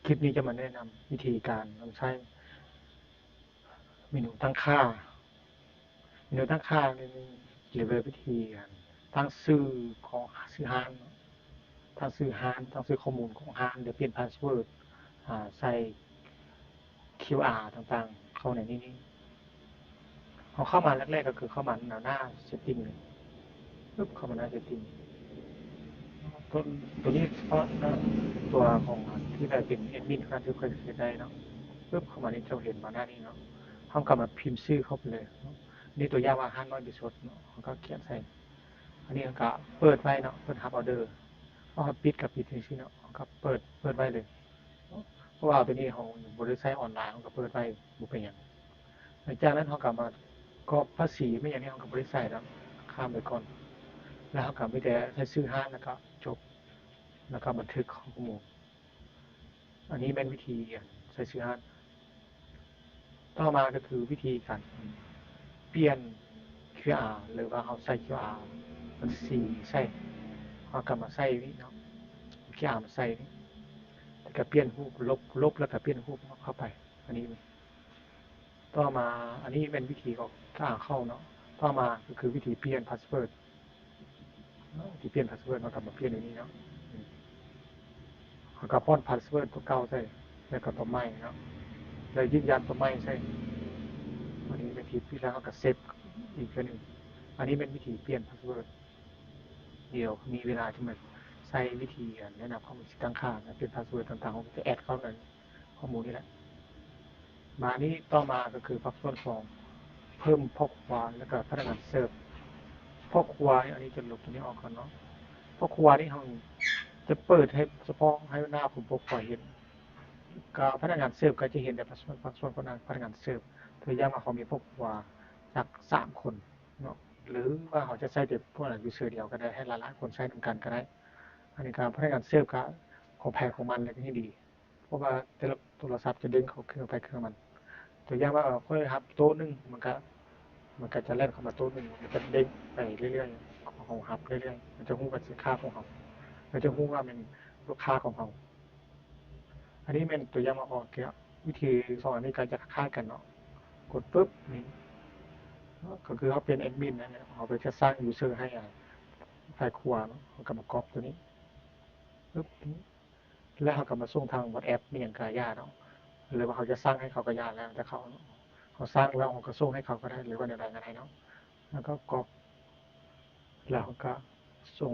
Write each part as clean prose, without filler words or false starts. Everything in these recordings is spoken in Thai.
คลิปนี้จะมาแนะนำวิธีการใช้เมนูตั้งค่านี่เกี่ยวกับวิธีการตั้งชื่อของชื่อห้างตั้งชื่อข้อมูลของห้างเดี๋ยวเปลี่ยนพาสเวิร์ดใส่ QR ต่างๆเข้าในนี้เขาเข้ามาแรกๆก็คือเข้ามาหน้า setting เลยปึ๊บเข้ามาหน้า setting ตัวตัวนี้เฉพาะตัวของที่ได้เป็นแอดมินการที่เคยได้เนาะปึ๊บเข้ามานี่จะเห็นมาหน้านี้เนาะเขากลับมาพิมพ์ชื่อเข้าไปเลยนี่ตัวอย่างว่า500บิตเนาะเขาก็เขียนใส่อันนี้ก็เปิดไว้เนาะเปิดรับออเดอร์พอปิดกับปิดที่สิเนาะก็เปิดไว้เลยเพราะว่าตัวนี้ของบริษัทออนไลน์เขาก็เปิดไว้บุเป็นอย่างหลังจากนั้นเขากลับมาก็ภาษีไม่อย่างนี้เขาก็บริษัทแล้วข้ามไปก่อนแล้วเขากลับไปแต่ใช้ซื้อห้างแล้วก็จบแล้วก็บันทึกข้อมูลอันนี้เป็นวิธีใช้ซื้อห้างต่อมาก็คือวิธีการเปลี่ยน QR หรือว่าเขาใส่ QR มันสีใส่เขากลับมาใส่นี่เนาะ QR มาใส่นี่แล้วก็เปลี่ยนรูปลบแล้วก็เปลี่ยนรูปเข้าไปอันนี้ต่อมาอันนี้เป็นวิธีของการเข้าเนาะต่อมาก็คือวิธีเปลี่ยนพาสเวิร์ดที่เปลี่ยนพาสเวิร์ดมากลับมาเปลี่ยนอย่างนี้เนาะเขาก็ป้อนพาสเวิร์ดตัวเก่าใส่แล้วก็ตัวใหม่เนาะแล้วยืนยันตัวใหม่ใส่อันนี้เป็นวิธีแล้วก็เซฟอีกอันหนึ่งอันนี้เป็นวิธีเปลี่ยนพาสเวิร์ดเดี๋ยวมีเวลาที่มันใช้วิธีแนะนำข้อมูลตั้งค่าเปลี่ยนพาสเวิร์ดต่างๆผมจะแอดเข้าในข้อมูลนี่แหละมานี้ต่อมาก็คือพักส่วนของเพิ่มพกครัวแล้วก็พนักงานเสิร์ฟพกครัวอันนี้จะลบตัวนี้ออกก่อนเนาะพกครัวนี่เราจะเปิดให้เฉพาะให้หน้าผมพกครัวเห็นก็พนักงานเสิร์ฟก็จะเห็นแต่พักส่วนของพนักงานเสิร์ฟตัวอย่างมาเขามีพกครัวจาก3 คนเนาะหรือว่าเขาจะใช้แต่พวกนั้นอยู่เสือเดียวก็ได้ให้หลายๆคนใช้ทำกันก็ได้อันนี้การพนักงานเสิร์ฟก็ของแพงของมันเลยก็ให้ดีเพราะว่าแต่ละโทรศัพท์จะดึงเขาเครื่องไปเครื่องมันตัวอย่างว่าค่อยครับโต๊ะนึงมันก็จะเล่นเข้ามาโต๊ะนึงมันจะเด้งไปเรื่อยๆของฮับเรื่อยๆมันจะหู้กับสินค้าของเขามันจะหู้ว่าเป็นลูกค้าของเขาอันนี้เป็นตัวอย่างมาออกเกี่ยววิธีสอนในการจะคาดกันเนาะกดปุ๊บนี่ก็คือเขาเป็นแอดมินนะเนี่ยเขาไปจะสร้างยูเซอร์ให้ไฟล์ครัวเนาะเขาก็มากรอบตัวนี้ปุ๊บแล้วเขาก็มาส่งทางวอทแอปนี่อย่างกายาเนาะหรือว่าเขาจะสร้างให้เขาก็ยาแล้วแต่เขาสร้างแล้วเขาก็ส่งให้เขาก็ได้หรือว่าในรายงานให้เนาะแล้วก็กรอกแล้วเขาก็ส่ง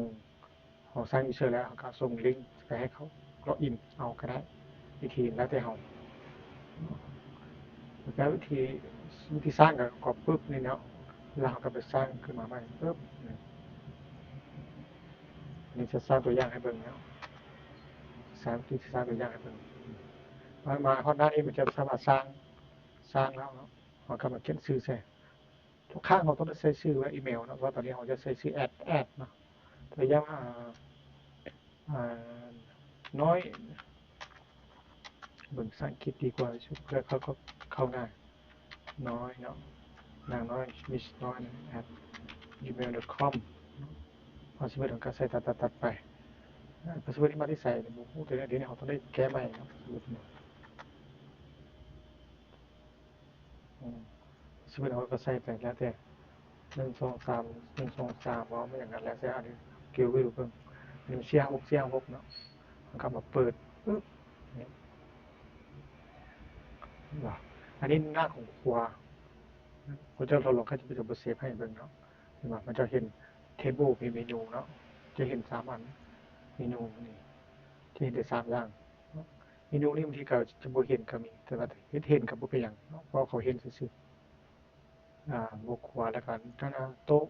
เขาสร้างยูเซอร์แล้วเขาก็ส่งลิงก์ไปให้เขาล็อกอินเอาก็ได้วิธีแล้วแต่เขาแล้ววิธีสร้างกับกรอบปุ๊บนี่เนาะแล้วเขาก็ไปสร้างขึ้นมาใหม่ปุ๊บนี่จะสร้างตัวอย่างให้เบิ่งเนาะสร้างตัวอย่างให้เบิ่งมาข้อหน้านี้มันจะสามารถสร้างแล้วเนาะเขาก็มาเขียนชื่อใส่ทุกครั้งเราต้องใช้ชื่อว่าอีเมลนะว่าตอนนี้เราจะใช้ชื่อแอดเนาะตัวอย่างน้อยเบิ่งภาษาอังกฤษดีกว่าชุดเพื่อเขาก็เข้าง่ายน้อยเนาะนางน้อยมิสน้อย at gmail.com พาสเวิร์ดของการใส่ตัดไปพาสเวิร์ดที่มาที่ใส่ในบุกเดี๋ยวนี้เราต้องได้แก้ใหม่เนาะพาสเวิร์ดเราก็ใส่ไปแล้วแต่1 2 3 1 2 3ว่าไม่อย่างนั้นแล้วแต่อันนี้เกี่ยวกับเพิ่มหนึ่งเสี่ยงหกเนาะมันก็มาเปิดปึ๊บอันนี้หน้าของครัวผมจะเราลองแค่จะไปดูเซฟให้เบิ่งเนาะมันจะเห็นเทเบิลมีเมนูเนาะจะเห็น3 อันเมนูนี่จะเห็นได้3 อย่างเมนูนี้บางทีก็จะบ่เห็นก็มีแต่ว่าเห็นกับบ่เป็นหยังเนาะเพราะเขาเห็นซื่อๆบกครัวแล้วก็หน้าโต๊ะ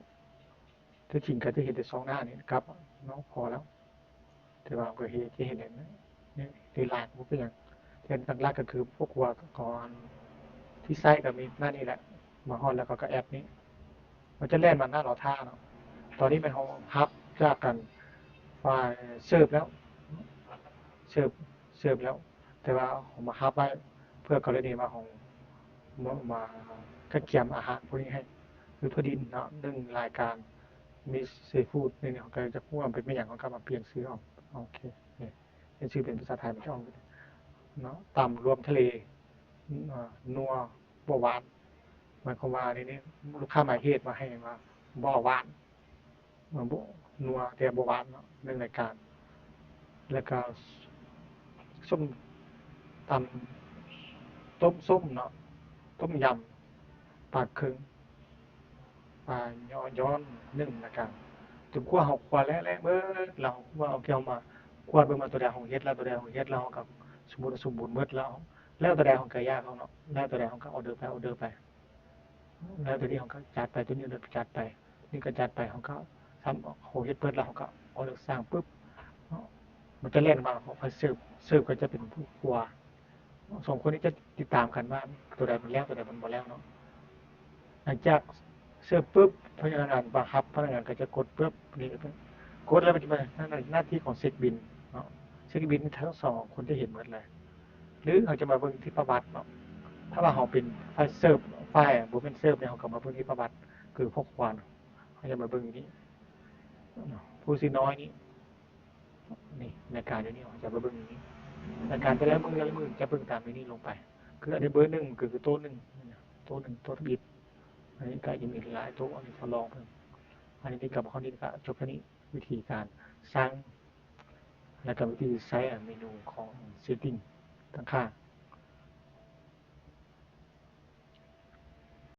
ที่จริงก็จะเห็นแต่2 หน้านี่ครับเนาะพอแล้วแต่ว่าก็เห็นจะเห็นนี่ในหลักบ่เป็นหยังแต่หลักๆก็คือพวกครัวก่อนที่ไส้ก็มีหน้านี้แหละมาฮอดแล้วก็แอปนี้มันจะแล่นมาหน้าเราท่าเนาะตอนนี้เป็นของฮับจากกันฝ่ายเสิร์ฟแล้วเสิร์ฟเสิร์ฟแล้วแต่ว่าผมมาฮับไว้เพื่อกรณีมาของมาก็เกี่ยมอาหารพวกนี้ให้คือพอดีเนาะเรื่องรายการมีซีฟู้ดนี่เขาก็จะพูดว่าเป็นไม่อย่างของการมาเปลี่ยนซื้อออกโอเคเนี่ยเป็นชื่อเป็นภาษาไทยมันจะออก เนาะต่ำรวมทะเลนัวบ่หวานหมายความว่านี่ลูกค้าหมายเหตุมาให้มาบ่หวานบ่นัวแต่บ่หวานเนาะในรายการแล้วก็ส้มตำต้มส้มเนาะต้มยำปลาครึ่งปลาย้อนนึ่งแล้วก็ถึงคั่วเฮาคั่วแล้วเบิดแล้วว่าเอาแก้วมาคั่วเบิ่งว่าตัวใดของเฮ็ดแล้วตัวใดของเฮ็ดแล้วก็สมบูรณ์เบิดแล้วตัวใดของก็ย่างเขาเนาะแล้วตัวใดของก็ออเดอร์ไปแล้วตัวนี้ของก็จัดไปตัวนี้ออเดอร์จัดไปนี่ก็จัดไปของเขาทำโหเฮ็ดเบิดแล้วเขาก็ออเดอร์สั่งปึ๊บเนาะมันจะแล่นมาของพอเสิร์ฟก็จะเป็นผู้ครัวสองคนนี้จะติดตามกันว่าตัวใดมันแล้วตัวใดมันบ่แล้วเนาะ หลังจากเสิร์ฟปุ๊บพนักงานบังคับพนักงานก็จะกดปุ๊บนี่กดแล้วมันจะมาหน้าที่ของเช็คบิลเนาะเช็คบิลทั้งสองคนจะเห็นหมดเลยหรือเขาจะมาเบิ่งที่ประวัติเนาะถ้าว่าเขาเป็นฝ่ายเสิร์ฟฝ่ายบ่เป็นเสิร์ฟเนี่ยเขาก็มาเบิ่งที่ประวัติคือพวกควานเขาจะมาเบิ่งนี้ผู้สิน้อยนี่ในการอยู่นี่เขาจะมาเบิ่งนี้ในการแต่ละมือจะเบิ่งตามนี้ลงไปคืออันนี้เบอร์หนึ่งคือโต๊ะหนึ่งโต๊ะหนึ่งโต๊ะบิด อันนี้ก็ยังมีหลายตัวอันนี้ทดลองเพิ่มอันนี้กับข้อนี้ก็จบแค่นี้วิธีการสร้างและกับวิธีใช้เมนูของ setting ต่างๆ